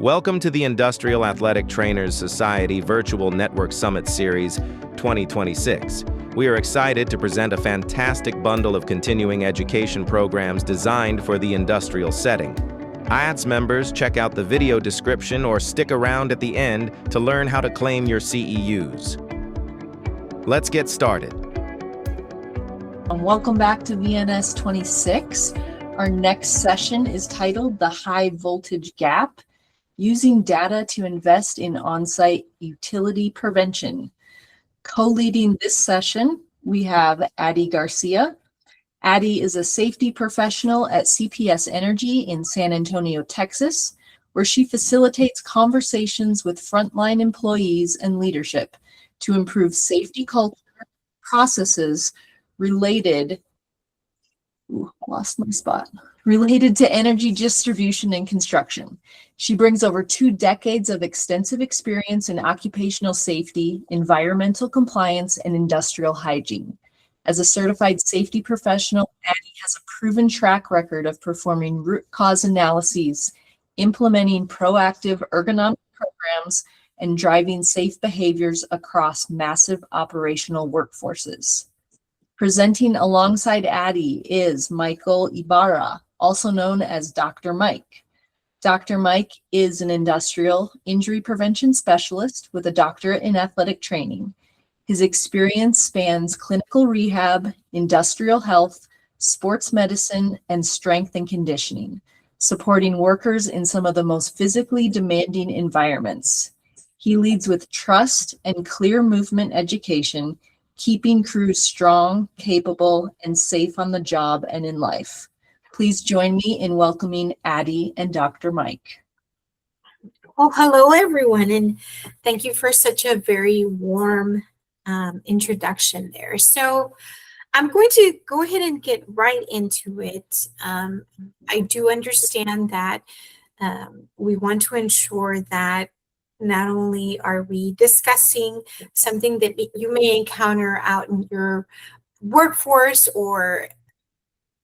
Welcome to the Industrial Athletic Trainers Society Virtual Network Summit Series 2026. We are excited to present a fantastic bundle of continuing education programs designed for the industrial setting. IATS members, check out the video description or stick around at the end to learn how to claim your CEUs. Let's get started. Welcome back to VNS26. Our next session is titled The High Voltage Gap, Using Data to Invest in On-Site Utility Prevention. Co-leading this session, we have Addie Garcia. Addie is a safety professional at CPS Energy in San Antonio, Texas, where she facilitates conversations with frontline employees and leadership to improve safety culture, processes related to energy distribution and construction. She brings over 2 decades of extensive experience in occupational safety, environmental compliance, and industrial hygiene. As a certified safety professional, Addie has a proven track record of performing root cause analyses, implementing proactive ergonomic programs, and driving safe behaviors across massive operational workforces. Presenting alongside Addie is Michael Ybarra, also known as Dr. Mike. Dr. Mike is an industrial injury prevention specialist with a doctorate in athletic training. His experience spans clinical rehab, industrial health, sports medicine, and strength and conditioning, supporting workers in some of the most physically demanding environments. He leads with trust and clear movement education, keeping crews strong, capable, and safe on the job and in life. Please join me in welcoming Addie and Dr. Mike. Well, hello, everyone, and thank you for such a very warm introduction there. So I'm going to go ahead and get right into it. I do understand that we want to ensure that not only are we discussing something that you may encounter out in your workforce or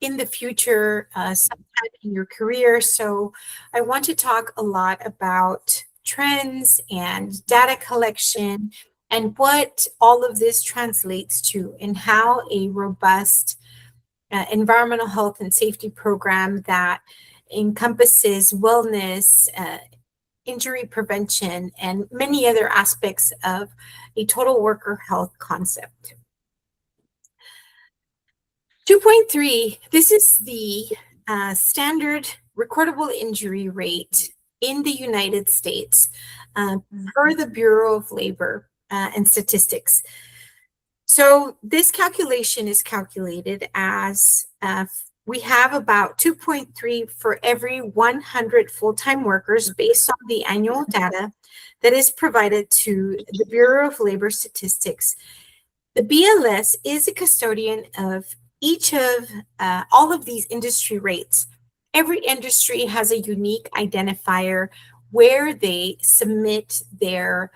in the future, sometime in your career. So I want to talk a lot about trends and data collection and what all of this translates to and how a robust environmental health and safety program that encompasses wellness, injury prevention, and many other aspects of a total worker health concept. 2.3, this is the standard recordable injury rate in the United States per the Bureau of Labor and Statistics. So this calculation is calculated as we have about 2.3 for every 100 full-time workers based on the annual data that is provided to the Bureau of Labor Statistics. The BLS is a custodian of each of all of these industry rates. Every industry has a unique identifier where they submit their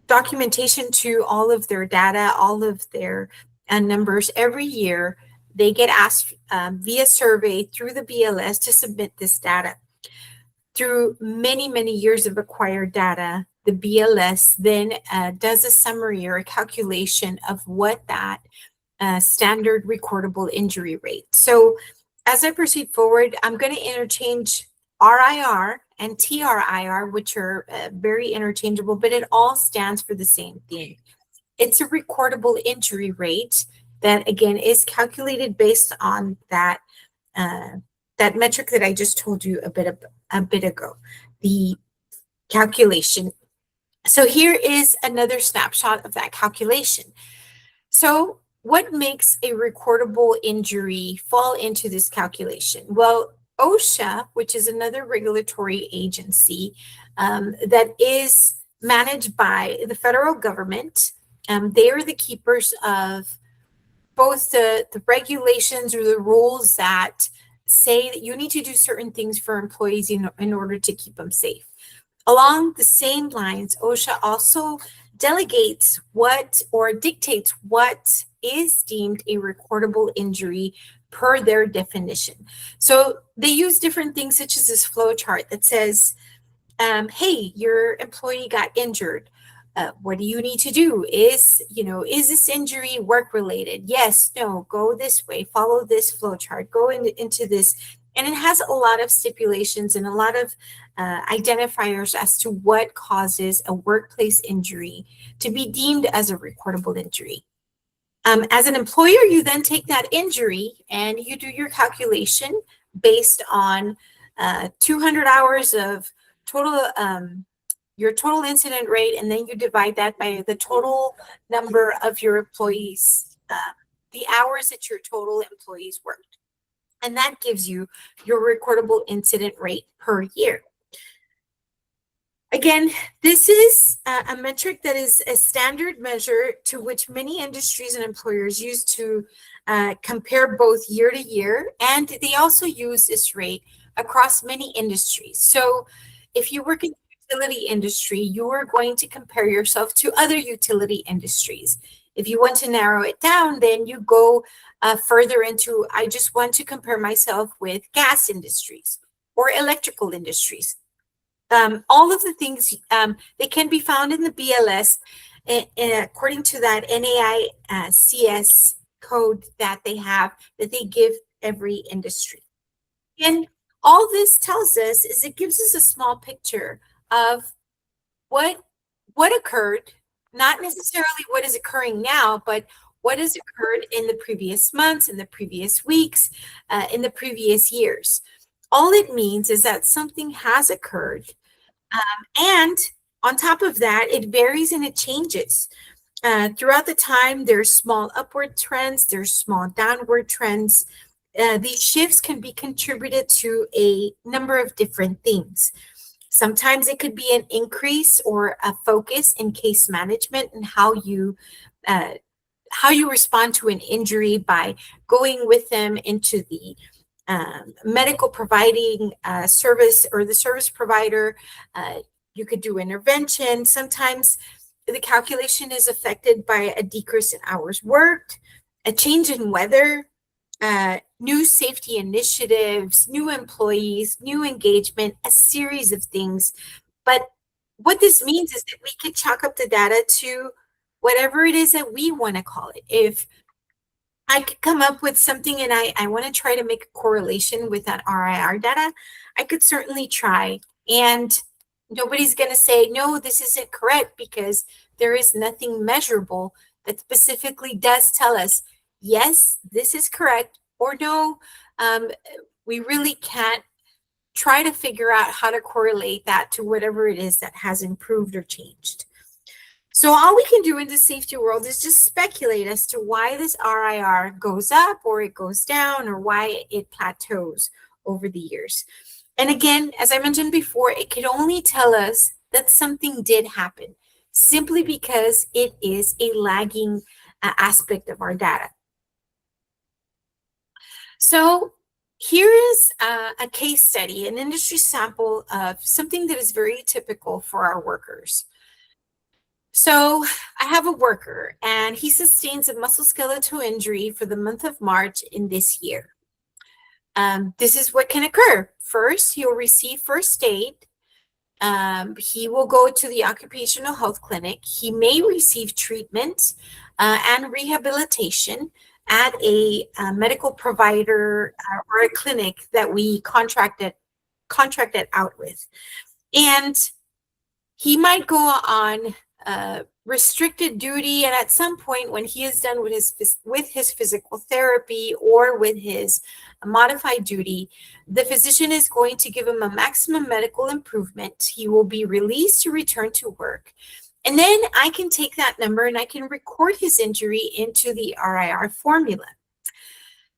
documentation to all of their data, all of their numbers every year. They get asked via survey through the BLS to submit this data. Through many, many years of acquired data, the BLS then does a summary or a calculation of what that standard recordable injury rate. So as I proceed forward, I'm going to interchange RIR and TRIR, which are very interchangeable, but it all stands for the same thing. It's a recordable injury rate that, again, is calculated based on that that metric that I just told you a bit ago, the calculation. So here is another snapshot of that calculation. So what makes a recordable injury fall into this calculation? Well, OSHA, which is another regulatory agency that is managed by the federal government, they are the keepers of both the regulations or the rules that say that you need to do certain things for employees in order to keep them safe. Along the same lines, OSHA also delegates what or dictates what is deemed a recordable injury per their definition. So they use different things such as this flow chart that says hey, your employee got injured. What do you need to do? Is this injury work related? Yes, no, go this way, follow this flow chart, go into this. And it has a lot of stipulations and a lot of identifiers as to what causes a workplace injury to be deemed as a recordable injury. As an employer, you then take that injury and you do your calculation based on 200 hours of total, your total incident rate, and then you divide that by the total number of your employees, the hours that your total employees worked. And that gives you your recordable incident rate per year. Again, this is a metric that is a standard measure to which many industries and employers use to compare both year to year, and they also use this rate across many industries. So if you work in the utility industry, you are going to compare yourself to other utility industries. If you want to narrow it down, then you go further into, I just want to compare myself with gas industries or electrical industries. All of the things, they can be found in the BLS, according to that NAICS code that they have, that they give every industry. And all this tells us is it gives us a small picture of what occurred, not necessarily what is occurring now, but what has occurred in the previous months, in the previous weeks, in the previous years. All it means is that something has occurred. And on top of that, it varies and it changes. Throughout the time, there's small upward trends, there's small downward trends. These shifts can be contributed to a number of different things. Sometimes it could be an increase or a focus in case management and how you respond to an injury by going with them into the medical providing service or the service provider. You could do intervention. Sometimes the calculation is affected by a decrease in hours worked, a change in weather, new safety initiatives, new employees, new engagement, a series of things. But what this means is that we can chalk up the data to whatever it is that we want to call it. If I could come up with something and I want to try to make a correlation with that RIR data, I could certainly try. And nobody's going to say, no, this isn't correct, because there is nothing measurable that specifically does tell us, yes, this is correct, or no, we really can't try to figure out how to correlate that to whatever it is that has improved or changed. So all we can do in the safety world is just speculate as to why this RIR goes up or it goes down, or why it plateaus over the years. And again, as I mentioned before, it can only tell us that something did happen, simply because it is a lagging aspect of our data. So here is a case study, an industry sample of something that is very typical for our workers. So I have a worker and he sustains a musculoskeletal injury for the month of March in this year. This is what can occur. First, he'll receive first aid. He will go to the occupational health clinic. He may receive treatment and rehabilitation at a medical provider or a clinic that we contracted out with. And he might go on restricted duty, and at some point when he is done with his physical therapy or with his modified duty, the physician is going to give him a maximum medical improvement. He will be released to return to work. And then I can take that number and I can record his injury into the RIR formula.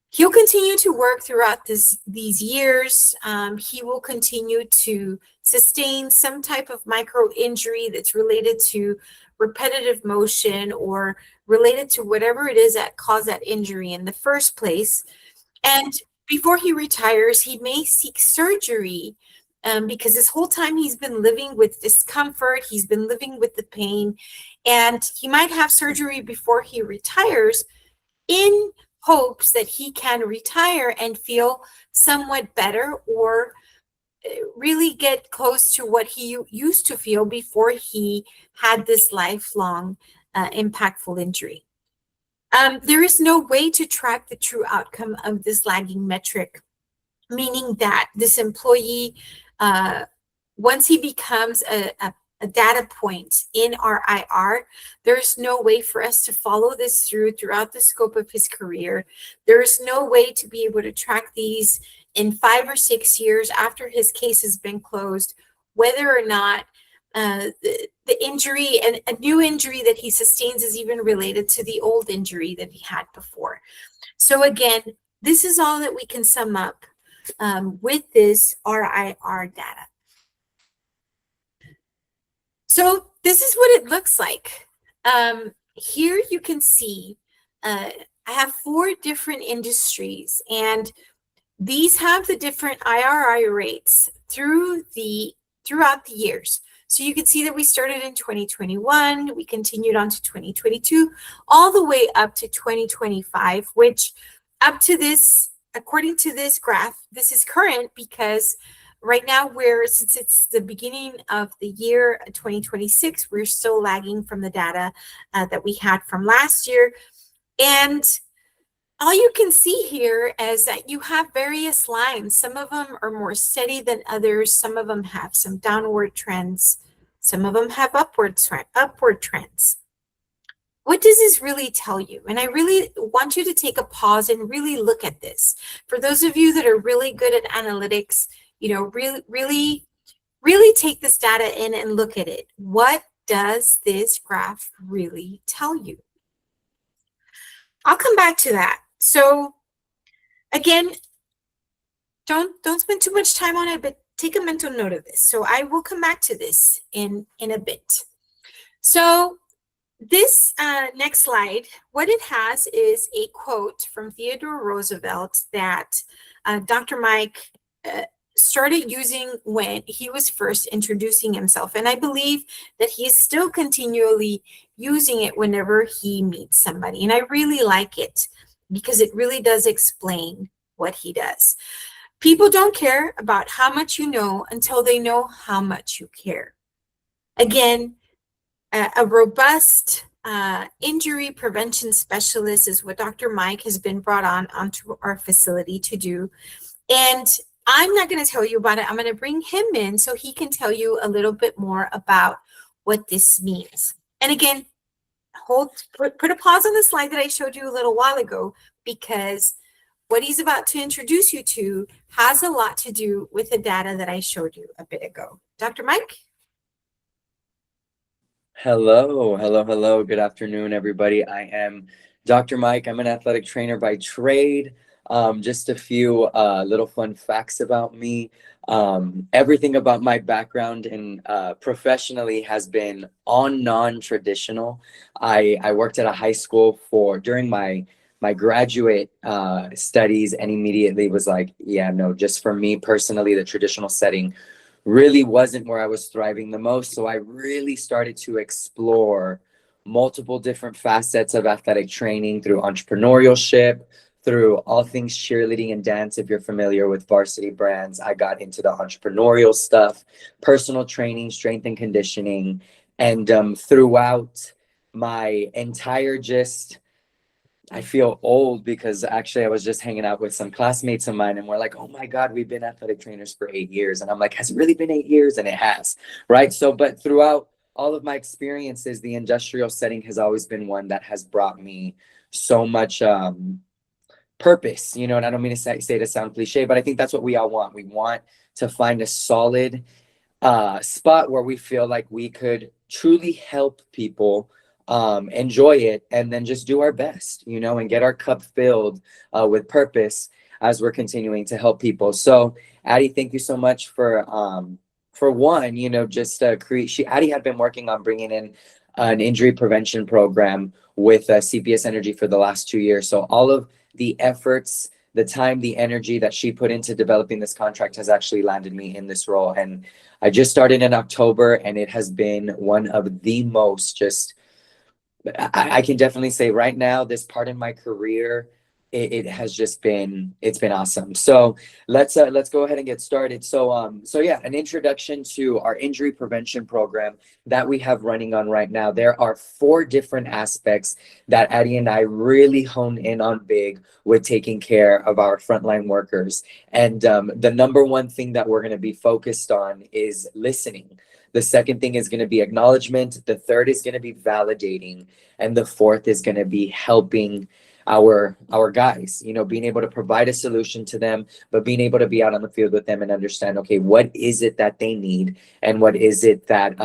He'll continue to work throughout these years. He will continue to sustain some type of micro injury that's related to repetitive motion or related to whatever it is that caused that injury in the first place. And before he retires, he may seek surgery because this whole time he's been living with discomfort, he's been living with the pain, and he might have surgery before he retires in hopes that he can retire and feel somewhat better, or really get close to what he used to feel before he had this lifelong impactful injury. There is no way to track the true outcome of this lagging metric, meaning that this employee, once he becomes a data point in our IR, there's no way for us to follow this throughout the scope of his career. There's no way to be able to track these in 5 or 6 years after his case has been closed, whether or not the injury and a new injury that he sustains is even related to the old injury that he had before. So again, this is all that we can sum up with this RIR data. So this is what it looks like. Here you can see I have 4 different industries, and these have the different IRI rates throughout the years. So you can see that we started in 2021, we continued on to 2022, all the way up to 2025, which up to this, according to this graph, this is current because right now since it's the beginning of the year 2026, we're still lagging from the data that we had from last year. And all you can see here is that you have various lines. Some of them are more steady than others. Some of them have some downward trends. Some of them have upward trends. What does this really tell you? And I really want you to take a pause and really look at this. For those of you that are really good at analytics, really take this data in and look at it. What does this graph really tell you? I'll come back to that. So again, don't spend too much time on it, but take a mental note of this. So I will come back to this in a bit. So this next slide, what it has is a quote from Theodore Roosevelt that Dr. Mike started using when he was first introducing himself. And I believe that he is still continually using it whenever he meets somebody. And I really like it because it really does explain what he does. People don't care about how much you know until they know how much you care. Again, a robust injury prevention specialist is what Dr. Mike has been brought onto our facility to do. And I'm not going to tell you about it. I'm going to bring him in so he can tell you a little bit more about what this means. And again, put a pause on the slide that I showed you a little while ago, because what he's about to introduce you to has a lot to do with the data that I showed you a bit ago. Dr. Mike? Hello. Good afternoon, everybody. I am Dr. Mike. I'm an athletic trainer by trade. Just a few little fun facts about me. Everything about my background and professionally has been non-traditional. I worked at a high school during my graduate studies, and immediately was like, yeah, no, just for me personally, the traditional setting really wasn't where I was thriving the most. So I really started to explore multiple different facets of athletic training through entrepreneurship, through all things cheerleading and dance. If you're familiar with Varsity Brands, I got into the entrepreneurial stuff, personal training, strength and conditioning. And throughout my entire I feel old because actually I was just hanging out with some classmates of mine and we're like, oh my God, we've been athletic trainers for 8 years. And I'm like, has it really been 8 years? And it has, right? So, but throughout all of my experiences, the industrial setting has always been one that has brought me so much purpose, and I don't mean to say to sound cliche, but I think that's what we all want. We want to find a solid spot where we feel like we could truly help people enjoy it, and then just do our best, and get our cup filled with purpose as we're continuing to help people. So Addie, thank you so much for one, just Addie had been working on bringing in an injury prevention program with CPS Energy for the last 2 years. So all of the efforts, the time, the energy that she put into developing this contract has actually landed me in this role. And I just started in October, and it has been one of the most I can definitely say right now, this part in my career, it has just been, it's been awesome. So let's go ahead and get started. So yeah, an introduction to our injury prevention program that we have running on right now. There are 4 different aspects that Addie and I really hone in on big with taking care of our frontline workers. And the number one thing that we're going to be focused on is listening. The second thing is going to be acknowledgement. The third is going to be validating. And the fourth is going to be helping our guys, being able to provide a solution to them, but being able to be out on the field with them and understand, okay, what is it that they need, and what is it that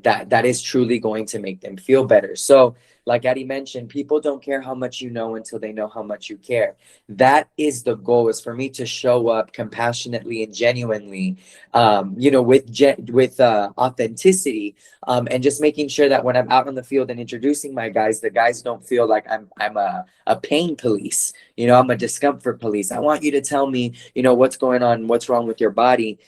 that is truly going to make them feel better. So like Addie mentioned, people don't care how much you know until they know how much you care. That is the goal, is for me to show up compassionately and genuinely, with authenticity, and just making sure that when I'm out on the field and introducing my guys, the guys don't feel like I'm a pain police. I'm a discomfort police. I want you to tell me, what's going on, what's wrong with your body.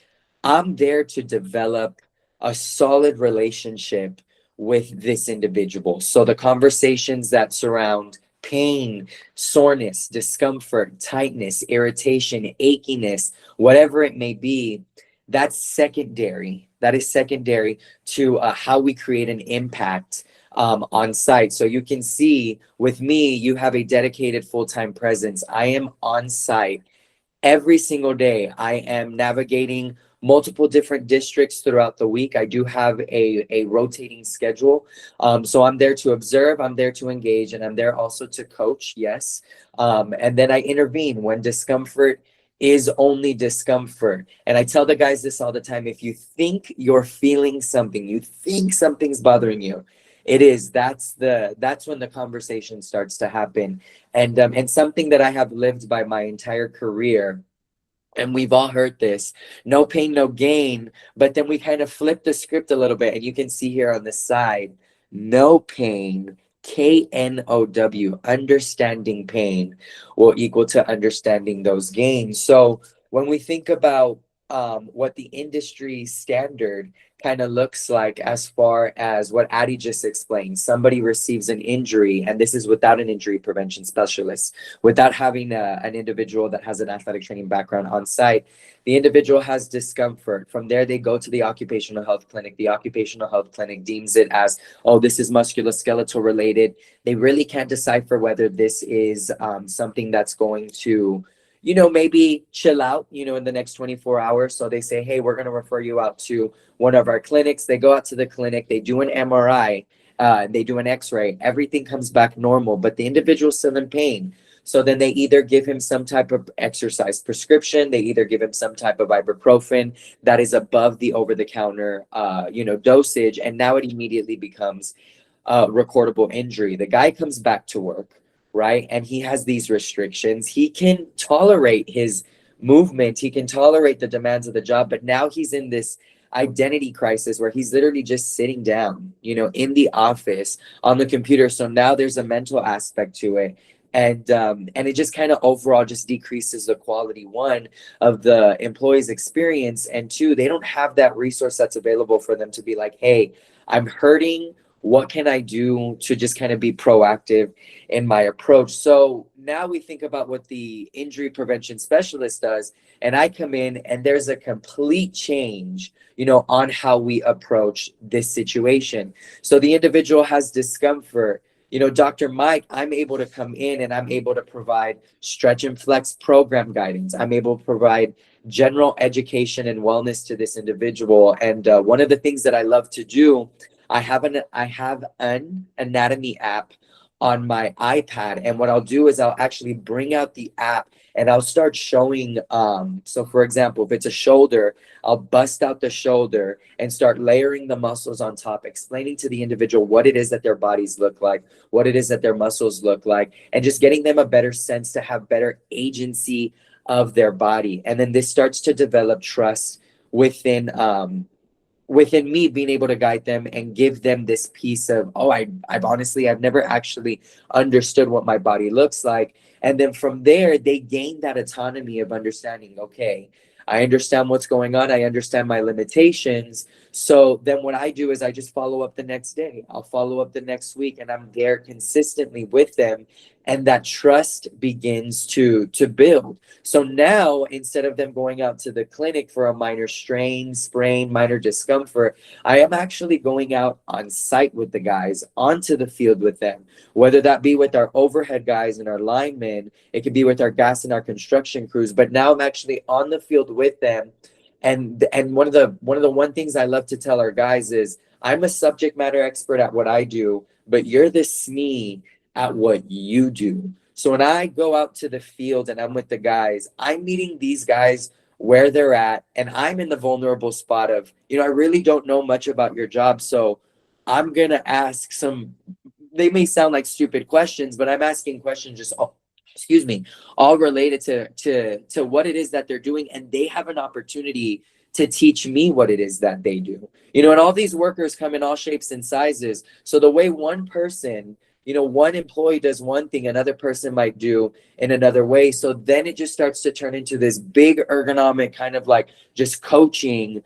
I'm there to develop a solid relationship with this individual. So the conversations that surround pain, soreness, discomfort, tightness, irritation, achiness, whatever it may be, that's secondary. That is secondary to how we create an impact on site. So you can see with me, you have a dedicated full-time presence. I am on site every single day. I am navigating multiple different districts throughout the week. I do have a rotating schedule. So I'm there to observe, I'm there to engage, and I'm there also to coach, yes. And then I intervene when discomfort is only discomfort. And I tell the guys this all the time: if you think you're feeling something, you think something's bothering you, that's when the conversation starts to happen. And something that I have lived by my entire career, and we've all heard this: no pain, no gain. But then we kind of flip the script a little bit, and you can see here on the side, no pain, KNOW, understanding pain will equal to understanding those gains. So when we think about what the industry standard kind of looks like, as far as what Addie just explained, somebody receives an injury, and this is without an injury prevention specialist, without having an individual that has an athletic training background on site. The individual has discomfort. From there, they go to the occupational health clinic. The occupational health clinic deems it as, oh, this is musculoskeletal related. They really can't decipher whether this is something that's going to, maybe chill out, in the next 24 hours. So they say, hey, we're going to refer you out to one of our clinics. They go out to the clinic, they do an MRI, they do an X-ray, everything comes back normal, but the individual's still in pain. So then they either give him some type of exercise prescription, they either give him some type of ibuprofen that is above the over-the-counter, dosage, and now it immediately becomes a recordable injury. The guy comes back to work, right? And he has these restrictions. He can tolerate his movement, he can tolerate the demands of the job, but now he's in this identity crisis where he's literally just sitting down, in the office on the computer. So now there's a mental aspect to it. And it just kind of overall just decreases the quality, one, of the employee's experience, and two, they don't have that resource that's available for them to be like, hey, I'm hurting. What can I do to just kind of be proactive in my approach? So now we think about what the injury prevention specialist does, and I come in and there's a complete change, on how we approach this situation. So the individual has discomfort. Dr. Mike, I'm able to come in and I'm able to provide stretch and flex program guidance. I'm able to provide general education and wellness to this individual. And one of the things that I love to do, I have an anatomy app on my iPad. And what I'll do is I'll actually bring out the app and I'll start showing, so for example, if it's a shoulder, I'll bust out the shoulder and start layering the muscles on top, explaining to the individual what it is that their bodies look like, what it is that their muscles look like, and just getting them a better sense to have better agency of their body. And then this starts to develop trust within me, being able to guide them and give them this piece of, oh, I've never actually understood what my body looks like. And then from there, they gain that autonomy of understanding, okay, I understand what's going on. I understand my limitations. So then what I do is I just follow up the next day. I'll follow up the next week, and I'm there consistently with them. and that trust begins to build. So now, instead of them going out to the clinic for a minor strain, sprain, minor discomfort, I am actually going out on site with the guys, onto the field with them, whether that be with our overhead guys and our linemen, it could be with our gas and our construction crews, but now I'm actually on the field with them. And one of the things I love to tell our guys is, I'm a subject matter expert at what I do, but you're the SME at what you do. So when I go out to the field and I'm with the guys, I'm meeting these guys where they're at, and I'm in the vulnerable spot of, I really don't know much about your job, so I'm gonna ask some, they may sound like stupid questions, but I'm asking questions just all related to what it is that they're doing, and they have an opportunity to teach me what it is that they do. And all these workers come in all shapes and sizes. So the way one person, one employee does one thing, another person might do in another way. So then it just starts to turn into this big ergonomic kind of like just coaching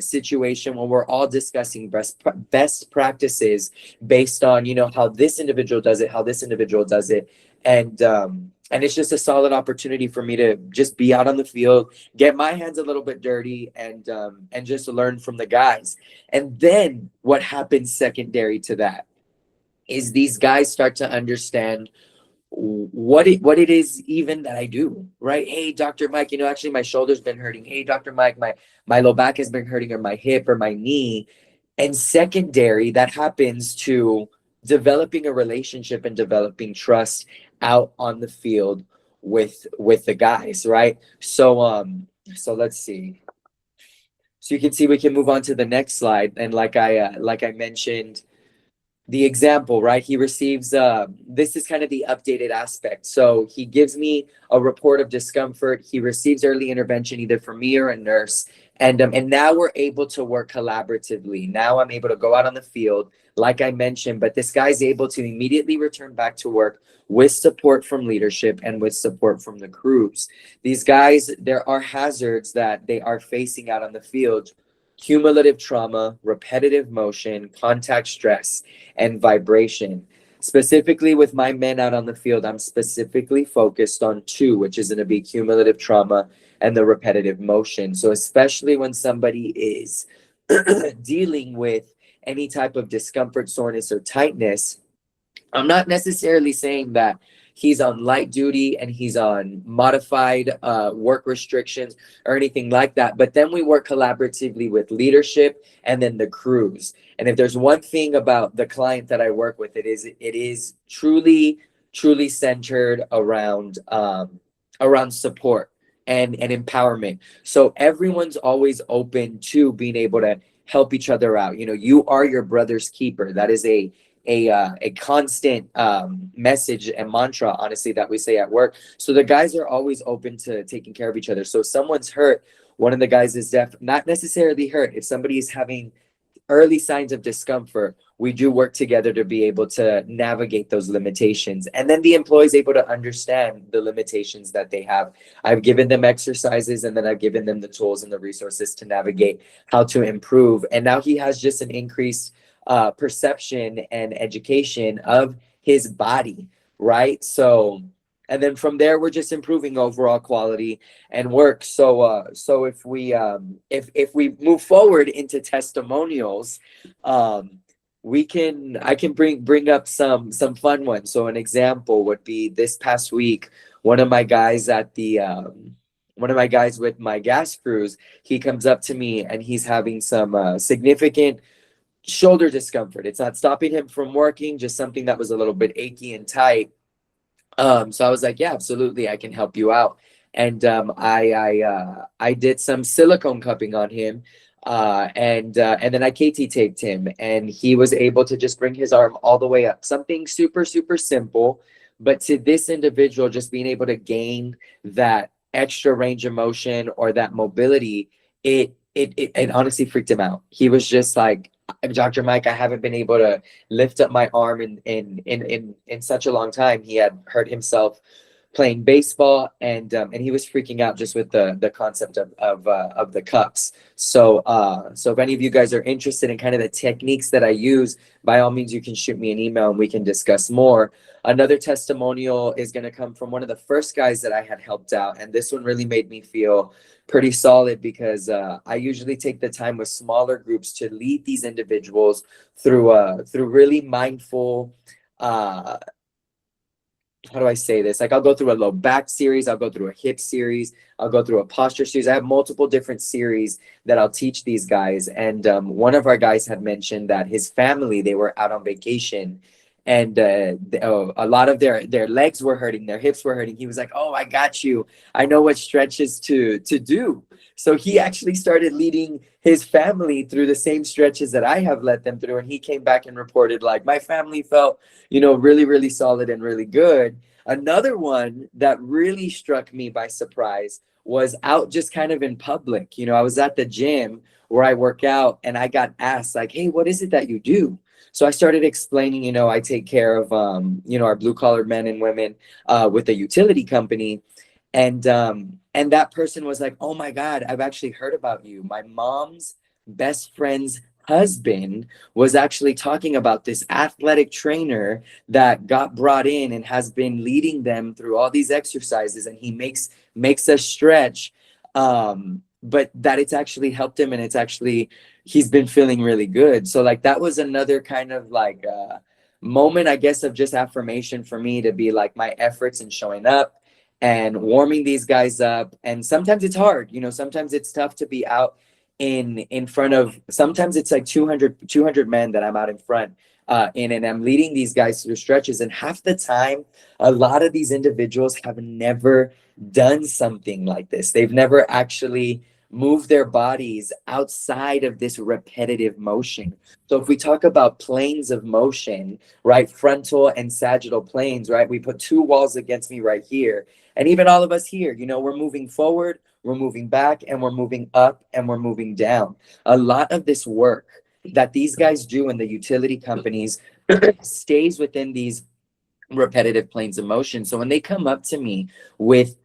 situation where we're all discussing best practices based on, how this individual does it, how this individual does it. And it's just a solid opportunity for me to just be out on the field, get my hands a little bit dirty, and just learn from the guys. And then what happens secondary to that is these guys start to understand what it is even that I do, right? Hey, Dr. Mike, actually my shoulder's been hurting. Hey, Dr. Mike, my low back has been hurting, or my hip or my knee. And secondary, that happens to developing a relationship and developing trust out on the field with the guys, right? So let's see. So you can see, we can move on to the next slide. And like I mentioned, the example, right? He receives, this is kind of the updated aspect. So he gives me a report of discomfort. He receives early intervention either from me or a nurse. And now we're able to work collaboratively. Now I'm able to go out on the field, like I mentioned, but this guy's able to immediately return back to work with support from leadership and with support from the crews. These guys, there are hazards that they are facing out on the field: cumulative trauma, repetitive motion, contact stress, and vibration. Specifically with my men out on the field, I'm specifically focused on two, which is going to be cumulative trauma and the repetitive motion. So especially when somebody is dealing with any type of discomfort, soreness, or tightness, I'm not necessarily saying that he's on light duty and he's on modified work restrictions or anything like that. But then we work collaboratively with leadership and then the crews. And if there's one thing about the client that I work with, it is truly centered around support and empowerment. So everyone's always open to being able to help each other out. You are your brother's keeper. That is a constant message and mantra, honestly, that we say at work. So the guys are always open to taking care of each other. So if someone's hurt, one of the guys is not necessarily hurt. If somebody is having early signs of discomfort, we do work together to be able to navigate those limitations. And then the employee is able to understand the limitations that they have. I've given them exercises, and then I've given them the tools and the resources to navigate how to improve. And now he has just an increased perception and education of his body, right? So, and then from there, we're just improving overall quality and work. So if we move forward into testimonials, I can bring up some fun ones. So an example would be this past week, one of my guys with my gas crews, he comes up to me and he's having some significant shoulder discomfort. It's not stopping him from working, just something that was a little bit achy and tight. So I was like, yeah, absolutely, I can help you out. And I did some silicone cupping on him, and then I KT taped him, and he was able to just bring his arm all the way up. Something super simple, but to this individual, just being able to gain that extra range of motion or that mobility, it honestly freaked him out. He was just like, Dr. Mike, I haven't been able to lift up my arm in such a long time. He had hurt himself playing baseball, and he was freaking out just with the concept of the cups. So so if any of you guys are interested in kind of the techniques that I use, by all means, you can shoot me an email and we can discuss more. Another testimonial is going to come from one of the first guys that I had helped out, and this one really made me feel pretty solid because I usually take the time with smaller groups to lead these individuals through really mindful how do I say this? Like, I'll go through a low back series, I'll go through a hip series, I'll go through a posture series. I have multiple different series that I'll teach these guys. And one of our guys had mentioned that his family, they were out on vacation, and a lot of their legs were hurting, their hips were hurting. He was like, "Oh, I got you. I know what stretches to do." So he actually started leading his family through the same stretches that I have led them through. And he came back and reported, like, my family felt, really, really solid and really good. Another one that really struck me by surprise was out just kind of in public. I was at the gym where I work out, and I got asked, like, "Hey, what is it that you do?" So I started explaining, I take care of, our blue collar men and women with a utility company. And that person was like, "Oh my God, I've actually heard about you. My mom's best friend's husband was actually talking about this athletic trainer that got brought in and has been leading them through all these exercises, and he makes us stretch, but that it's actually helped him, and he's been feeling really good." So like, that was another kind of like moment, I guess, of just affirmation for me, to be like, my efforts in showing up and warming these guys up. And sometimes it's hard, sometimes it's tough to be out in front of, sometimes it's like 200 men that I'm out in front and I'm leading these guys through stretches. And half the time, a lot of these individuals have never done something like this. They've never actually moved their bodies outside of this repetitive motion. So if we talk about planes of motion, right, frontal and sagittal planes, right, we put two walls against me right here. And even all of us here, we're moving forward, we're moving back, and we're moving up, and we're moving down. A lot of this work that these guys do in the utility companies stays within these repetitive planes of motion. So when they come up to me with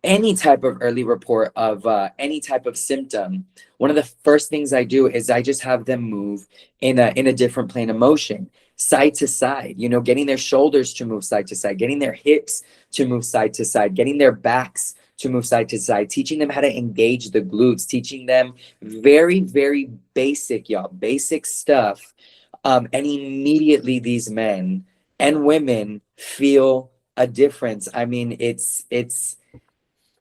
any type of early report of any type of symptom, one of the first things I do is I just have them move in a different plane of motion, side to side, getting their shoulders to move side to side, getting their hips to move side to side, getting their backs to move side to side, teaching them how to engage the glutes, teaching them very, very basic stuff. And immediately these men and women feel a difference. I mean, it's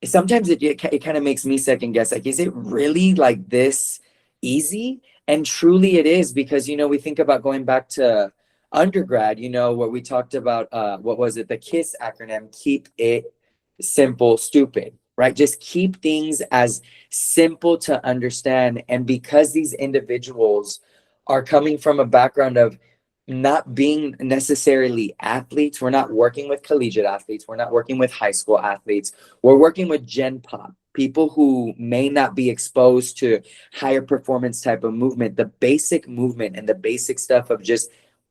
sometimes it kind of makes me second guess, like, is it really like this easy? And truly it is, because we think about going back to undergrad, what we talked about, what was it, the KISS acronym: keep it simple, stupid, right? Just keep things as simple to understand. And because these individuals are coming from a background of not being necessarily athletes, we're not working with collegiate athletes, we're not working with high school athletes, we're working with Gen Pop, people who may not be exposed to higher performance type of movement. The basic movement and the basic stuff of just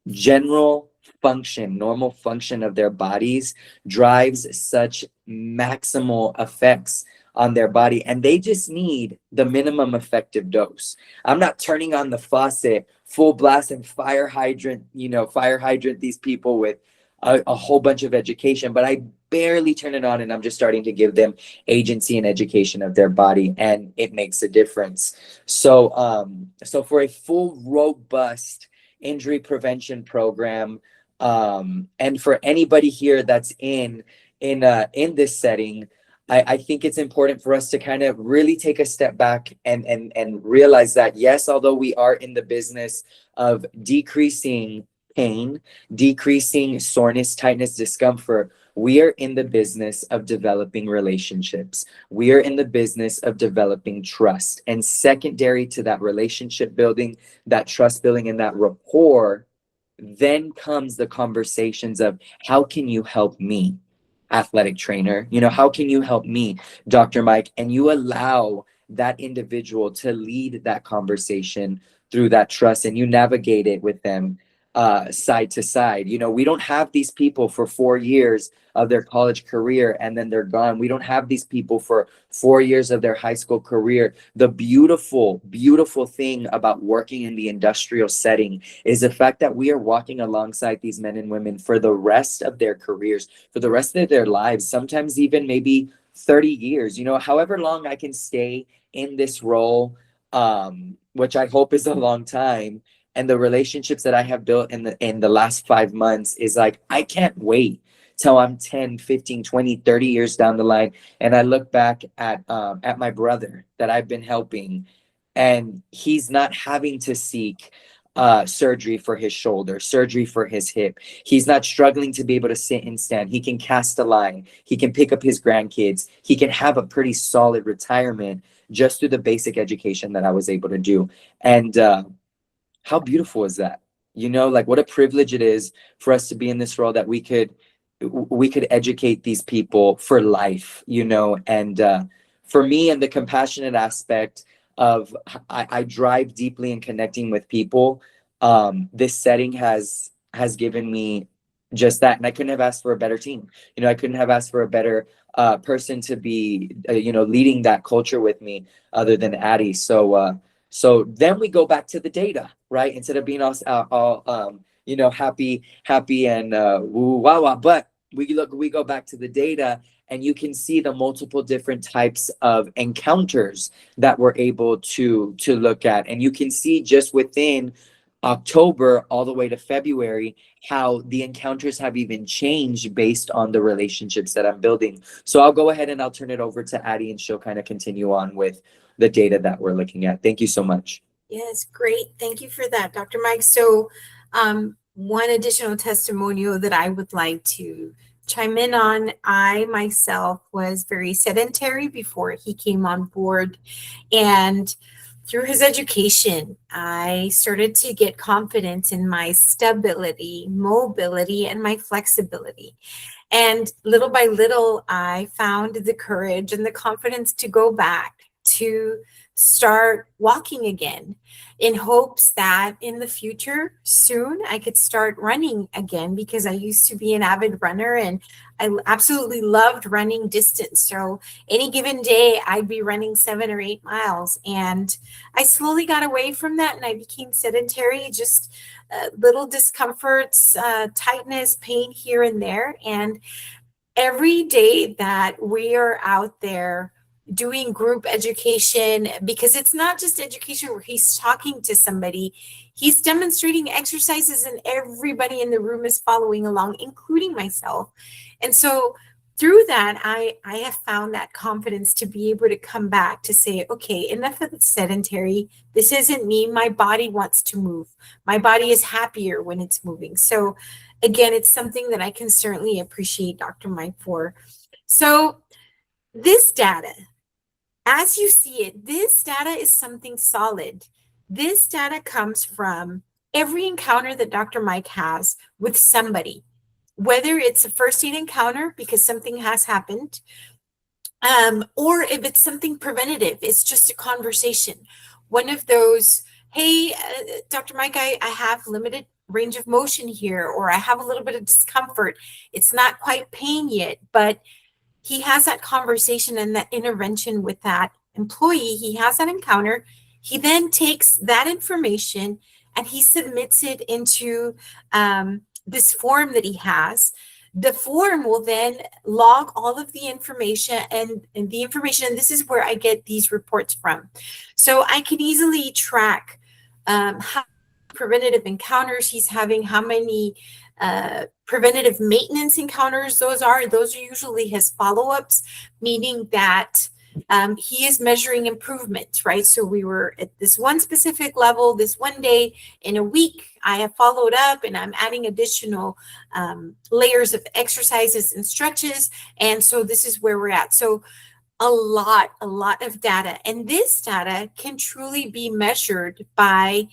general function, normal function of their bodies drives such maximal effects on their body, and they just need the minimum effective dose. I'm not turning on the faucet full blast and fire hydrant these people with a whole bunch of education, but I barely turn it on, and I'm just starting to give them agency and education of their body, and it makes a difference. So so for a full, robust injury prevention program, and for anybody here that's in this setting, I think it's important for us to kind of really take a step back and realize that, yes, although we are in the business of decreasing pain, decreasing soreness, tightness, discomfort, we are in the business of developing relationships. We are in the business of developing trust. And secondary to that relationship building, that trust building, and that rapport, then comes the conversations of, how can you help me, athletic trainer? How can you help me, Dr. Mike? And you allow that individual to lead that conversation through that trust, and you navigate it with them side to side. You know, we don't have these people for 4 years of their college career and then they're gone. We don't have these people for 4 years of their high school career. The beautiful, beautiful thing about working in the industrial setting is the fact that we are walking alongside these men and women for the rest of their careers, for the rest of their lives, sometimes even maybe 30 years, you know, however long I can stay in this role, which I hope is a long time. And the relationships that I have built in the last 5 months is like, I can't wait till I'm 10, 15, 20, 30 years down the line. And I look back at my brother that I've been helping, and he's not having to seek surgery for his shoulder, surgery for his hip. He's not struggling to be able to sit and stand. He can cast a line. He can pick up his grandkids. He can have a pretty solid retirement just through the basic education that I was able to do. And how beautiful is that? You know, like what a privilege it is for us to be in this role, that we could educate these people for life, you know. And for me, and the compassionate aspect of I drive deeply in connecting with people. This setting has given me just that, and I couldn't have asked for a better team. You know, I couldn't have asked for a better person to be you know, leading that culture with me, other than Addie. So then we go back to the data, right? Instead of being all you know, happy and woo wah wah, but we go back to the data, and you can see the multiple different types of encounters that we're able to look at, and you can see just within October all the way to February how the encounters have even changed based on the relationships that I'm building. So I'll go ahead and I'll turn it over to Addie, and she'll kind of continue on with the data that we're looking at. Thank you so much. Yes, great. Thank you for that, Dr. Mike. So one additional testimonial that I would like to chime in on, I myself was very sedentary before he came on board, and through his education, I started to get confidence in my stability, mobility, and my flexibility. And little by little, I found the courage and the confidence to go back to start walking again, in hopes that in the future soon I could start running again, because I used to be an avid runner and I absolutely loved running distance. So any given day I'd be running 7 or 8 miles, and I slowly got away from that and I became sedentary, just little discomforts, tightness, pain here and there. And every day that we are out there doing group education, because it's not just education where he's talking to somebody, he's demonstrating exercises and everybody in the room is following along, including myself. And so through that, I have found that confidence to be able to come back to say, okay, enough of the sedentary. This isn't me. My body wants to move. My body is happier when it's moving. So again, it's something that I can certainly appreciate Dr. Mike for. So this data, as you see it, this data is something solid. This data comes from every encounter that Dr. Mike has with somebody, whether it's a first aid encounter because something has happened, or if it's something preventative, it's just a conversation. One of those, hey, Dr. Mike, I have limited range of motion here, or I have a little bit of discomfort. It's not quite pain yet, but he has that conversation and that intervention with that employee. He has that encounter. He then takes that information and he submits it into this form that he has. The form will then log all of the information and this is where I get these reports from. So I can easily track how preventative encounters he's having, how many preventative maintenance encounters those are. Those are usually his follow-ups, meaning that he is measuring improvement, right? So we were at this one specific level, this one day. In a week, I have followed up and I'm adding additional layers of exercises and stretches. And so this is where we're at. So a lot of data. And this data can truly be measured by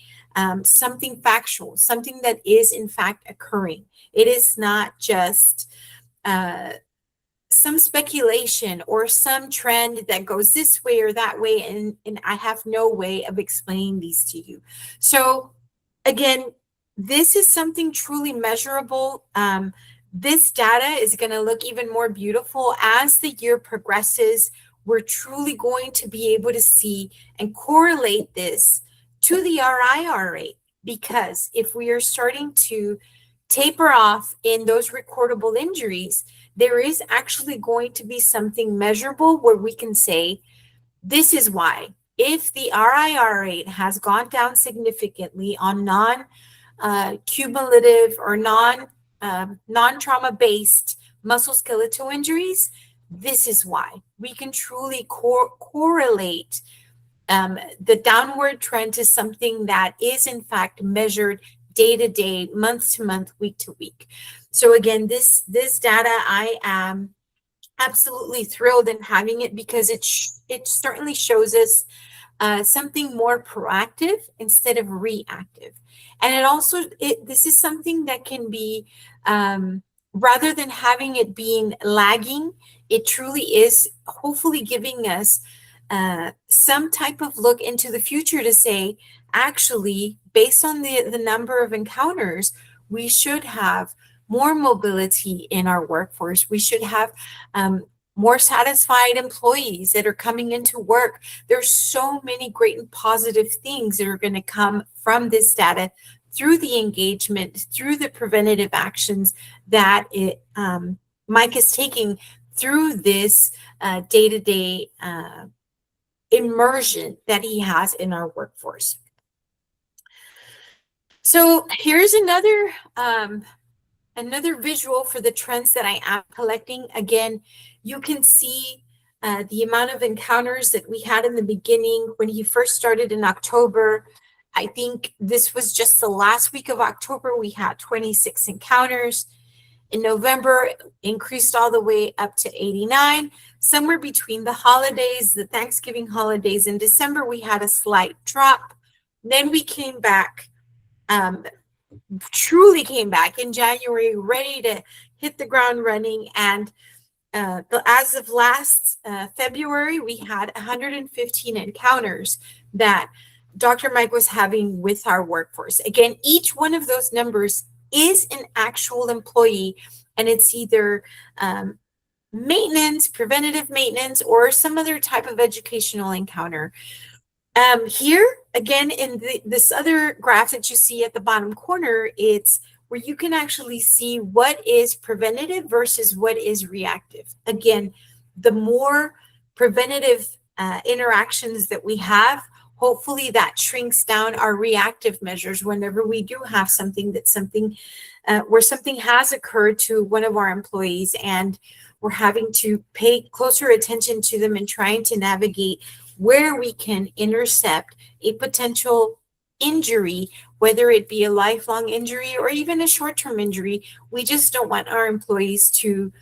something factual, something that is in fact occurring. It is not just some speculation or some trend that goes this way or that way, and I have no way of explaining these to you. So again, this is something truly measurable. This data is going to look even more beautiful as the year progresses. We're truly going to be able to see and correlate this to the RIR rate, because if we are starting to taper off in those recordable injuries, there is actually going to be something measurable where we can say, this is why. If the RIR rate has gone down significantly on non-cumulative or non-trauma based musculoskeletal injuries, this is why. We can truly correlate the downward trend to something that is in fact measured day to day, month to month, week to week. So again, this data, I am absolutely thrilled in having it, because it certainly shows us something more proactive instead of reactive. And it also, this is something that can be, rather than having it being lagging, it truly is hopefully giving us some type of look into the future to say, actually, based on the number of encounters, we should have more mobility in our workforce. We should have more satisfied employees that are coming into work. There's so many great and positive things that are going to come from this data through the engagement, through the preventative actions that Mike is taking through this day-to-day immersion that he has in our workforce. So here's another visual for the trends that I am collecting. Again, you can see the amount of encounters that we had in the beginning when he first started in October. I think this was just the last week of October, we had 26 encounters. In November, increased all the way up to 89. Somewhere between the holidays, the Thanksgiving holidays, in December, we had a slight drop. Then we came back, truly came back in January, ready to hit the ground running. And as of last February, we had 115 encounters that Dr. Mike was having with our workforce. Again, each one of those numbers is an actual employee, and it's either maintenance, preventative maintenance, or some other type of educational encounter. Here, again, in this other graph that you see at the bottom corner, it's where you can actually see what is preventative versus what is reactive. Again, the more preventative interactions that we have, hopefully that shrinks down our reactive measures whenever we do have something where something has occurred to one of our employees and we're having to pay closer attention to them and trying to navigate where we can intercept a potential injury, whether it be a lifelong injury or even a short-term injury. We just don't want our employees to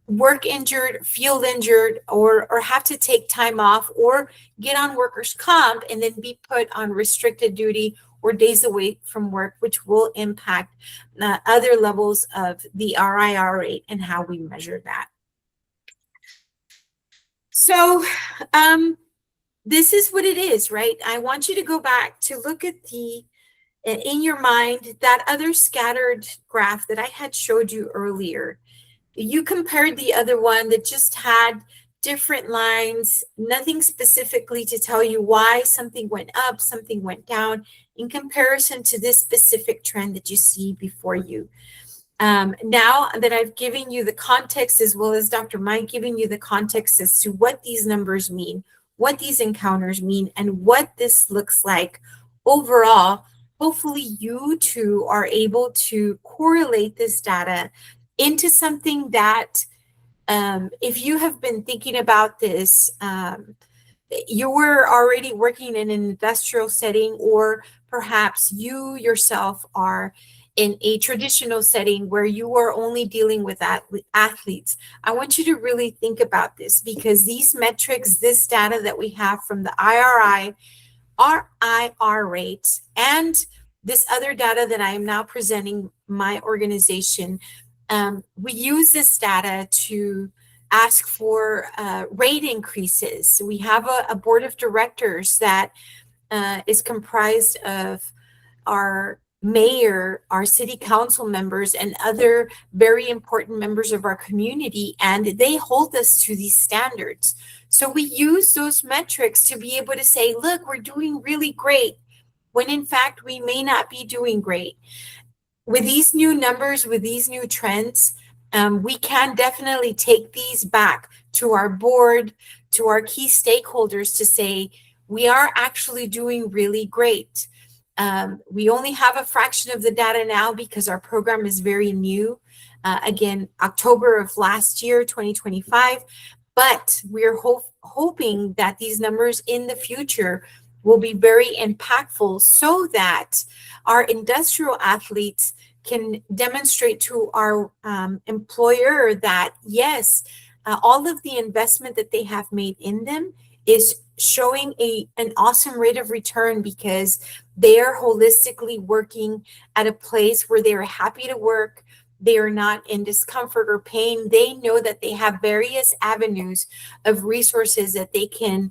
work injured, feel injured, or have to take time off or get on workers' comp and then be put on restricted duty or days away from work, which will impact other levels of the RIR rate and how we measure that. So this is what it is, right? I want you to go back to look at in your mind, that other scattered graph that I had showed you earlier. You compared the other one that just had different lines, nothing specifically to tell you why something went up, something went down, in comparison to this specific trend that you see before you. Now that I've given you the context, as well as Dr. Mike giving you the context as to what these numbers mean, what these encounters mean, and what this looks like overall, hopefully you too are able to correlate this data into something that, if you have been thinking about this, you were already working in an industrial setting, or perhaps you yourself are in a traditional setting where you are only dealing with athletes. I want you to really think about this, because these metrics, this data that we have from the RIR rates, and this other data that I am now presenting my organization, we use this data to ask for rate increases. We have a board of directors that is comprised of our mayor, our city council members, and other very important members of our community, and they hold us to these standards. So we use those metrics to be able to say, look, we're doing really great, when in fact we may not be doing great. With these new numbers, with these new trends, we can definitely take these back to our board, to our key stakeholders to say, we are actually doing really great. We only have a fraction of the data now because our program is very new. Again, October of last year, 2025, but we're hoping that these numbers in the future will be very impactful so that our industrial athletes can demonstrate to our employer that, yes, all of the investment that they have made in them is showing an awesome rate of return because they are holistically working at a place where they are happy to work. They are not in discomfort or pain. They know that they have various avenues of resources that they can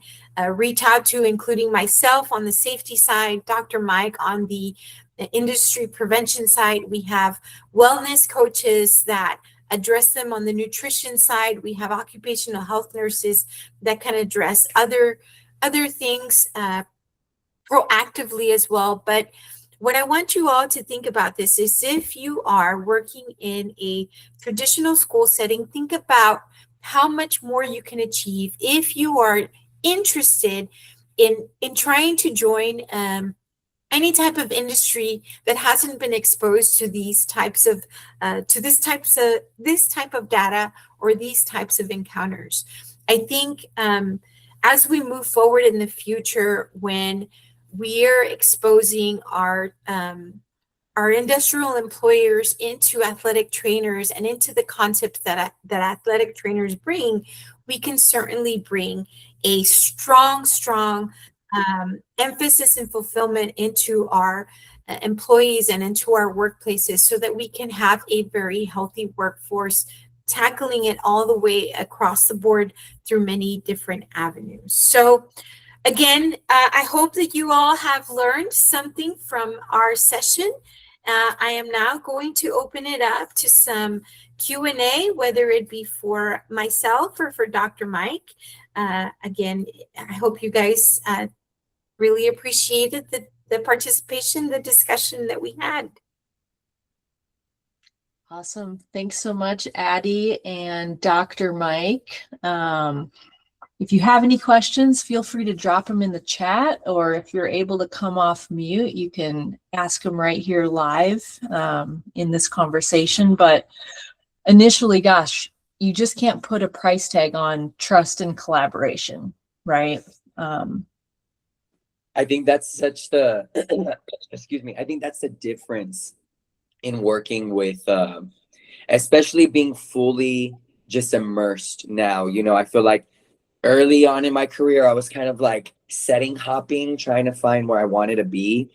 reach out to, including myself on the safety side, Dr. Mike on the industry prevention side. We have wellness coaches that address them on the nutrition side. We have occupational health nurses that can address other things proactively as well. But what I want you all to think about this is if you are working in a traditional school setting, think about how much more you can achieve if you are interested in trying to join any type of industry that hasn't been exposed to these types of this type of data or these types of encounters. I think as we move forward in the future, when we're exposing our industrial employers into athletic trainers and into the concepts that athletic trainers bring, we can certainly bring a strong emphasis and fulfillment into our employees and into our workplaces so that we can have a very healthy workforce, tackling it all the way across the board through many different avenues. So again, I hope that you all have learned something from our session. I am now going to open it up to some Q&A, whether it be for myself or for Dr. Mike. Again, I hope you guys really appreciated the participation, the discussion that we had. Awesome. Thanks so much, Addie and Dr. Mike. If you have any questions, feel free to drop them in the chat, or if you're able to come off mute, you can ask them right here live in this conversation. But initially, gosh, you just can't put a price tag on trust and collaboration, right? I think that's such the, excuse me, I think that's the difference in working with, especially being fully just immersed now. You know, I feel like early on in my career, I was kind of like setting hopping, trying to find where I wanted to be.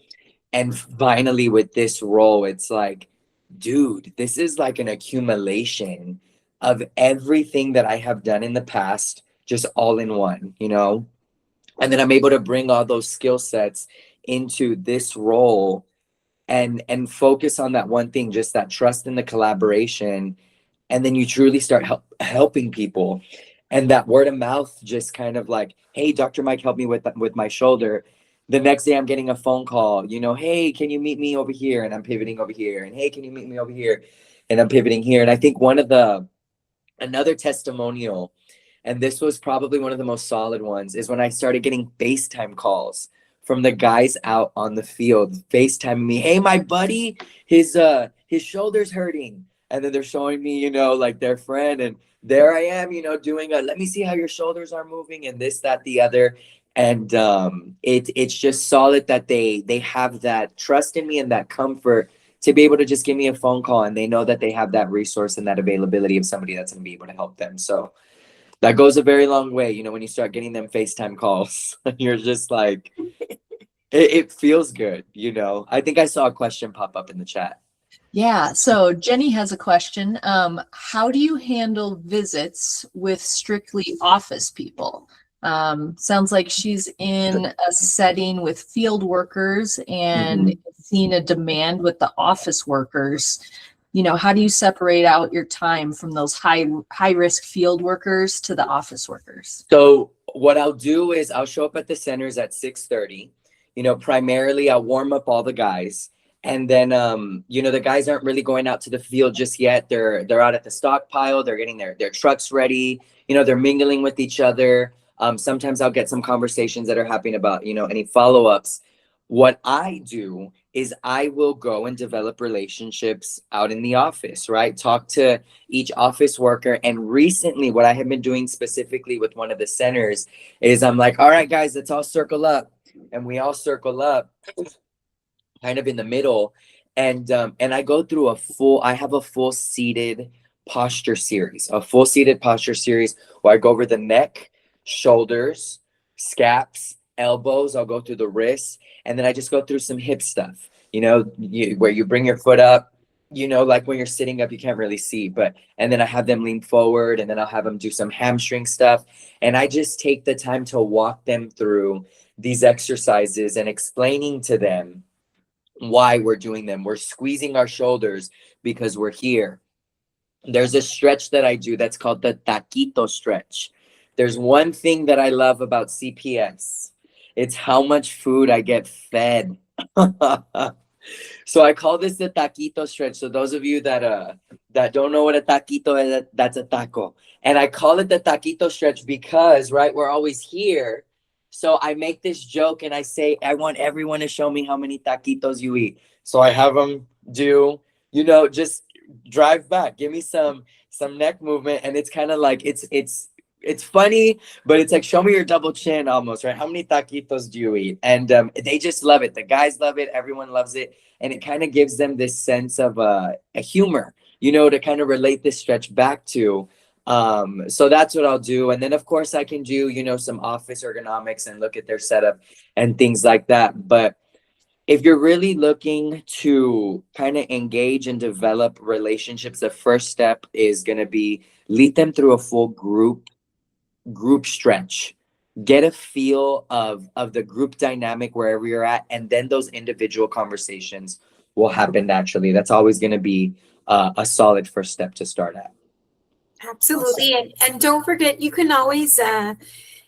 And finally with this role, it's like, dude, this is like an accumulation of everything that I have done in the past, just all in one, you know? And then I'm able to bring all those skill sets into this role and focus on that one thing, just that trust and the collaboration. And then you truly start helping people. And that word of mouth just kind of like, hey, Dr. Mike helped me with my shoulder. The next day I'm getting a phone call, you know, hey, can you meet me over here? And I'm pivoting over here. And hey, can you meet me over here? And I'm pivoting here. And I think another testimonial, and this was probably one of the most solid ones, is when I started getting FaceTime calls from the guys out on the field, FaceTiming me, hey, my buddy, his shoulder's hurting. And then they're showing me, you know, like their friend, and there I am, you know, doing let me see how your shoulders are moving and this, that, the other. And it's just solid that they have that trust in me and that comfort to be able to just give me a phone call, and they know that they have that resource and that availability of somebody that's going to be able to help them. So that goes a very long way, you know, when you start getting them FaceTime calls. You're just like, it feels good, you know. I think I saw a question pop up in the chat. Yeah, so Jenny has a question. How do you handle visits with strictly office people? Sounds like she's in a setting with field workers and seeing a demand with the office workers. You know, how do you separate out your time from those high risk field workers to the office workers? So what I'll do is I'll show up at the centers at 6:30. You know, primarily I'll warm up all the guys. And then you know, the guys aren't really going out to the field just yet. They're out at the stockpile, they're getting their trucks ready, you know, they're mingling with each other. Sometimes I'll get some conversations that are happening about, you know, any follow-ups. What I do is I will go and develop relationships out in the office, right? Talk to each office worker. And recently, what I have been doing specifically with one of the centers is I'm like, all right, guys, let's all circle up. And we all circle up kind of in the middle. And I go through I have a full seated posture series, where I go over the neck, shoulders, scaps, elbows. I'll go through the wrists, and then I just go through some hip stuff, you know, where you bring your foot up, you know, like when you're sitting up, you can't really see, and then I have them lean forward, and then I'll have them do some hamstring stuff. And I just take the time to walk them through these exercises and explaining to them why we're doing them. We're squeezing our shoulders because we're here. There's a stretch that I do that's called the taquito stretch. There's one thing that I love about CPS. It's how much food I get fed. So I call this the taquito stretch. So those of you that don't know what a taquito is, that's a taco. And I call it the taquito stretch because, right, we're always here. So I make this joke and I say, I want everyone to show me how many taquitos you eat. So I have them do, you know, just drive back, give me some neck movement. And it's kind of like, it's funny, but it's like, show me your double chin almost, right? How many taquitos do you eat? And they just love it. The guys love it. Everyone loves it. And it kind of gives them this sense of a humor, you know, to kind of relate this stretch back to. So that's what I'll do. And then of course I can do, you know, some office ergonomics and look at their setup and things like that. But if you're really looking to kind of engage and develop relationships, the first step is going to be lead them through a full group stretch. Get a feel of the group dynamic wherever you're at, and then those individual conversations will happen naturally. That's always going to be a solid first step to start at. Absolutely. And don't forget, you can always,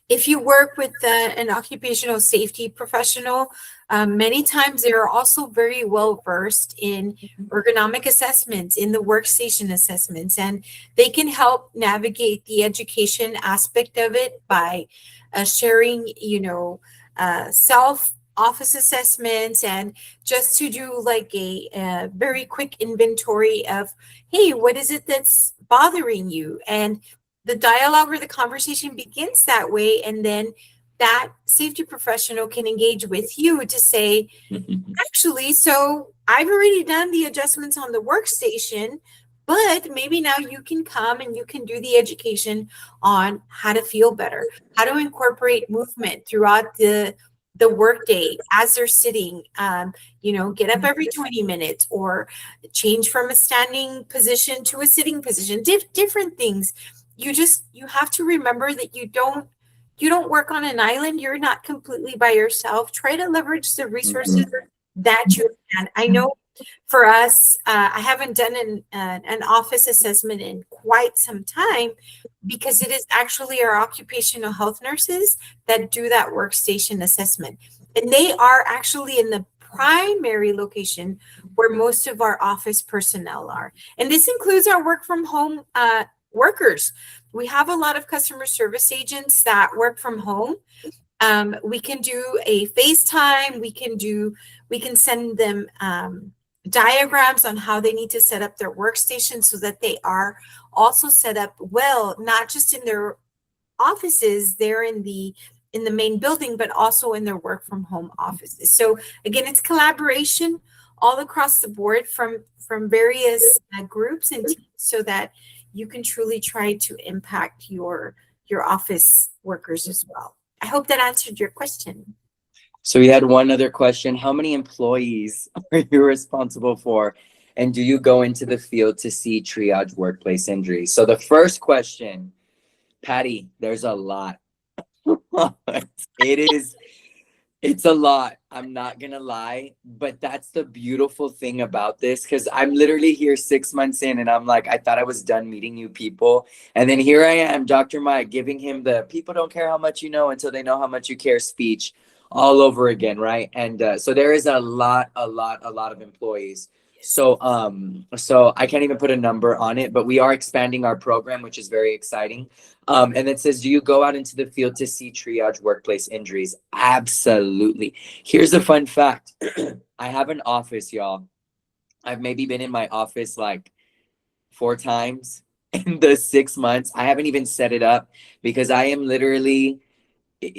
if you work with an occupational safety professional, many times they are also very well versed in ergonomic assessments, in the workstation assessments, and they can help navigate the education aspect of it by sharing, you know, self office assessments, and just to do like a very quick inventory of, hey, what is it that's bothering you? And the dialogue or the conversation begins that way, and then that safety professional can engage with you to say, actually, so I've already done the adjustments on the workstation, but maybe now you can come and you can do the education on how to feel better, how to incorporate movement throughout the workday as they're sitting, you know, get up every 20 minutes or change from a standing position to a sitting position, different things. You have to remember that you don't work on an island. You're not completely by yourself. Try to leverage the resources that you can. I know for us, I haven't done an office assessment in quite some time, because it is actually our occupational health nurses that do that workstation assessment. And they are actually in the primary location where most of our office personnel are. And this includes our work from home workers. We have a lot of customer service agents that work from home. We can do a FaceTime. We can send them diagrams on how they need to set up their workstation so that they are also set up well, not just in their offices there in the main building, but also in their work from home offices. So again, it's collaboration all across the board from various groups and teams, so that you can truly try to impact your office workers as well. I hope that answered your question. So we had one other question. How many employees are you responsible for? And do you go into the field to see triage workplace injuries? So the first question, Patty, there's a lot. It is. It's a lot. I'm not gonna lie, but that's the beautiful thing about this, because I'm literally here 6 months in, and I'm like, I thought I was done meeting new people, and then here I am, Dr. Mike, giving him the "people don't care how much you know until they know how much you care" speech all over again, right? And so there is a lot of employees. So I can't even put a number on it, but we are expanding our program, which is very exciting. And it says, do you go out into the field to see triage workplace injuries? Absolutely. Here's a fun fact. I have an office, y'all. I've maybe been in my office like 4 times in the 6 months. I haven't even set it up because I am literally,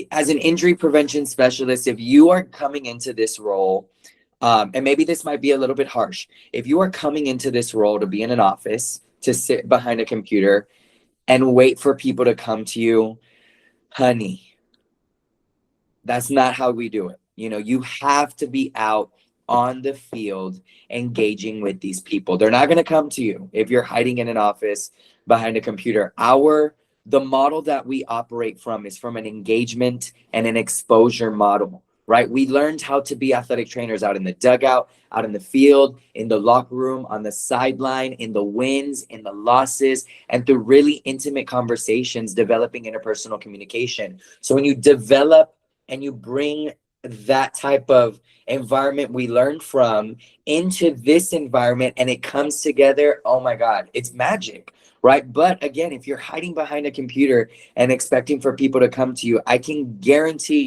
as an injury prevention specialist, if you are coming into this role, and maybe this might be a little bit harsh, if you are coming into this role to be in an office, to sit behind a computer and wait for people to come to you, honey, that's not how we do it. You have to be out on the field engaging with these people. They're not going to come to you if you're hiding in an office behind a computer. The model that we operate from is from an engagement and an exposure model, right? We learned how to be athletic trainers out in the dugout, out in the field, in the locker room, on the sideline, in the wins, in the losses, and through really intimate conversations, developing interpersonal communication. So when you develop and you bring that type of environment we learned from into this environment and it comes together, oh my God, it's magic, right? But again, if you're hiding behind a computer and expecting for people to come to you, I can guarantee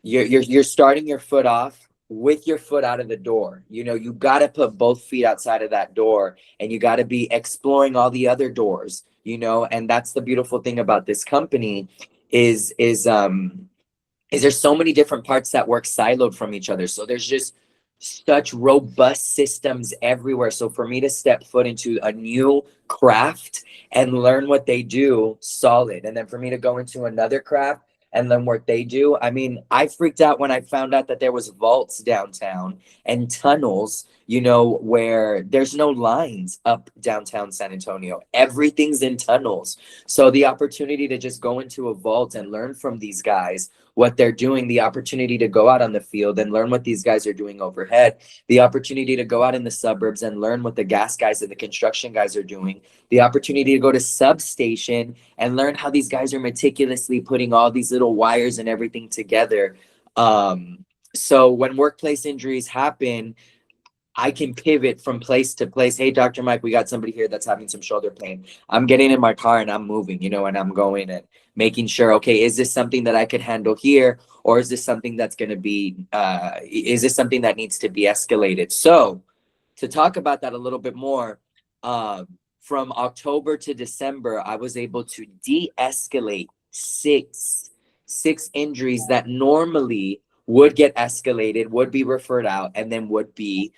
you're starting your foot off with your foot out of the door. You got to put both feet outside of that door, and you got to be exploring all the other doors, and that's the beautiful thing about this company is there's so many different parts that work siloed from each other. So there's just such robust systems everywhere. So for me to step foot into a new craft and learn what they do, solid. And then for me to go into another craft and learn what they do. I mean, I freaked out when I found out that there was vaults downtown and tunnels, where there's no lines up downtown San Antonio. Everything's in tunnels. So the opportunity to just go into a vault and learn from these guys what they're doing, the opportunity to go out on the field and learn what these guys are doing overhead, the opportunity to go out in the suburbs and learn what the gas guys and the construction guys are doing, the opportunity to go to substation and learn how these guys are meticulously putting all these little wires and everything together. So when workplace injuries happen, I can pivot from place to place. Hey, Dr. Mike, we got somebody here that's having some shoulder pain. I'm getting in my car and I'm moving, and I'm going and making sure, okay, is this something that I could handle here? Or is this something that's going to be, is this something that needs to be escalated? So to talk about that a little bit more, from October to December, I was able to de-escalate six injuries that normally would get escalated, would be referred out, and then would be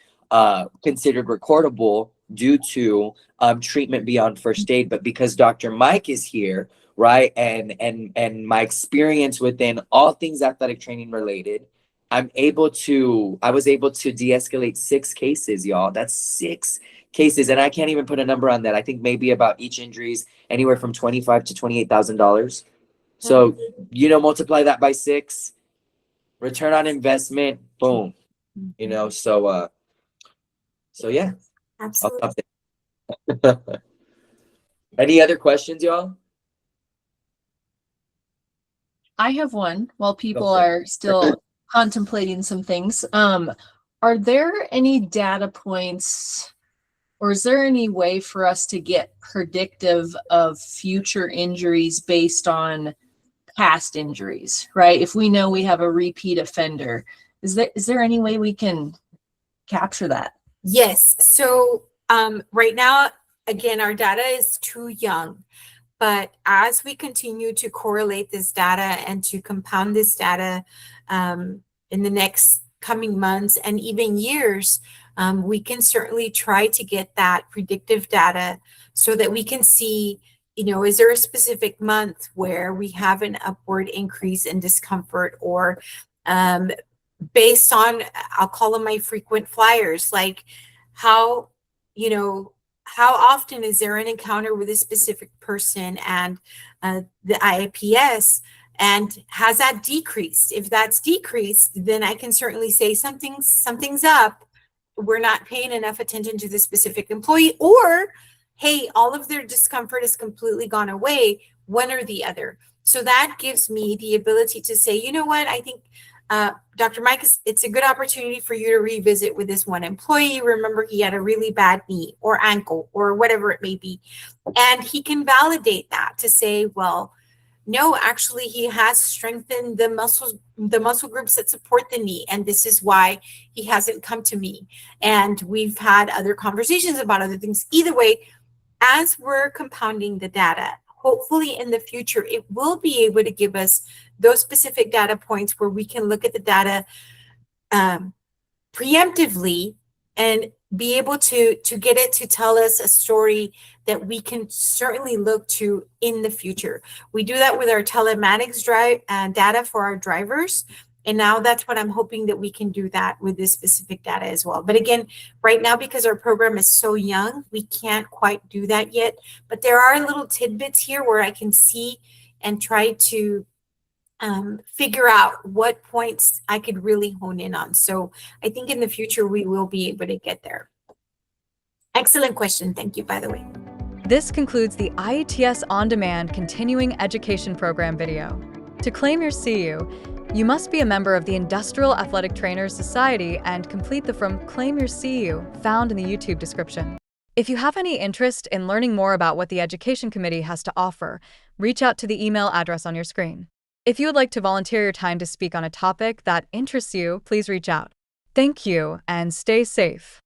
considered recordable due to treatment beyond first aid. But because Dr. Mike is here, right, and my experience within all things athletic training related, I was able to de-escalate 6 cases, y'all. That's 6 cases, and I can't even put a number on that. I think maybe about each injury is anywhere from $25,000 to $28,000. So multiply that by 6, return on investment, boom. So yeah. Absolutely. Any other questions, y'all? I have one while people are still contemplating some things. Are there any data points, or is there any way for us to get predictive of future injuries based on past injuries, right? If we know we have a repeat offender, is there any way we can capture that? Yes. So right now, again, our data is too young, but as we continue to correlate this data and to compound this data in the next coming months and even years, we can certainly try to get that predictive data so that we can see, is there a specific month where we have an upward increase in discomfort, or based on, I'll call them my frequent flyers, like how often is there an encounter with a specific person, and the IAPS And has that decreased? If that's decreased, then I can certainly say something's up. We're not paying enough attention to the specific employee, or hey, all of their discomfort has completely gone away, one or the other. So that gives me the ability to say, you know what, I think Dr. Mike, it's a good opportunity for you to revisit with this one employee. Remember, he had a really bad knee or ankle or whatever it may be. And he can validate that to say, well, no, actually, he has strengthened the muscle groups that support the knee. And this is why he hasn't come to me. And we've had other conversations about other things. Either way, as we're compounding the data, hopefully in the future, it will be able to give us those specific data points where we can look at the data preemptively and be able to get it to tell us a story that we can certainly look to in the future. We do that with our telematics data for our drivers. And now that's what I'm hoping that we can do that with this specific data as well. But again, right now, because our program is so young, we can't quite do that yet. But there are little tidbits here where I can see and try to figure out what points I could really hone in on. So I think in the future, we will be able to get there. Excellent question. Thank you, by the way. This concludes the IATS On Demand Continuing Education Program video. To claim your CU, you must be a member of the Industrial Athletic Trainers Society and complete the From Claim Your CU found in the YouTube description. If you have any interest in learning more about what the Education Committee has to offer, reach out to the email address on your screen. If you would like to volunteer your time to speak on a topic that interests you, please reach out. Thank you and stay safe.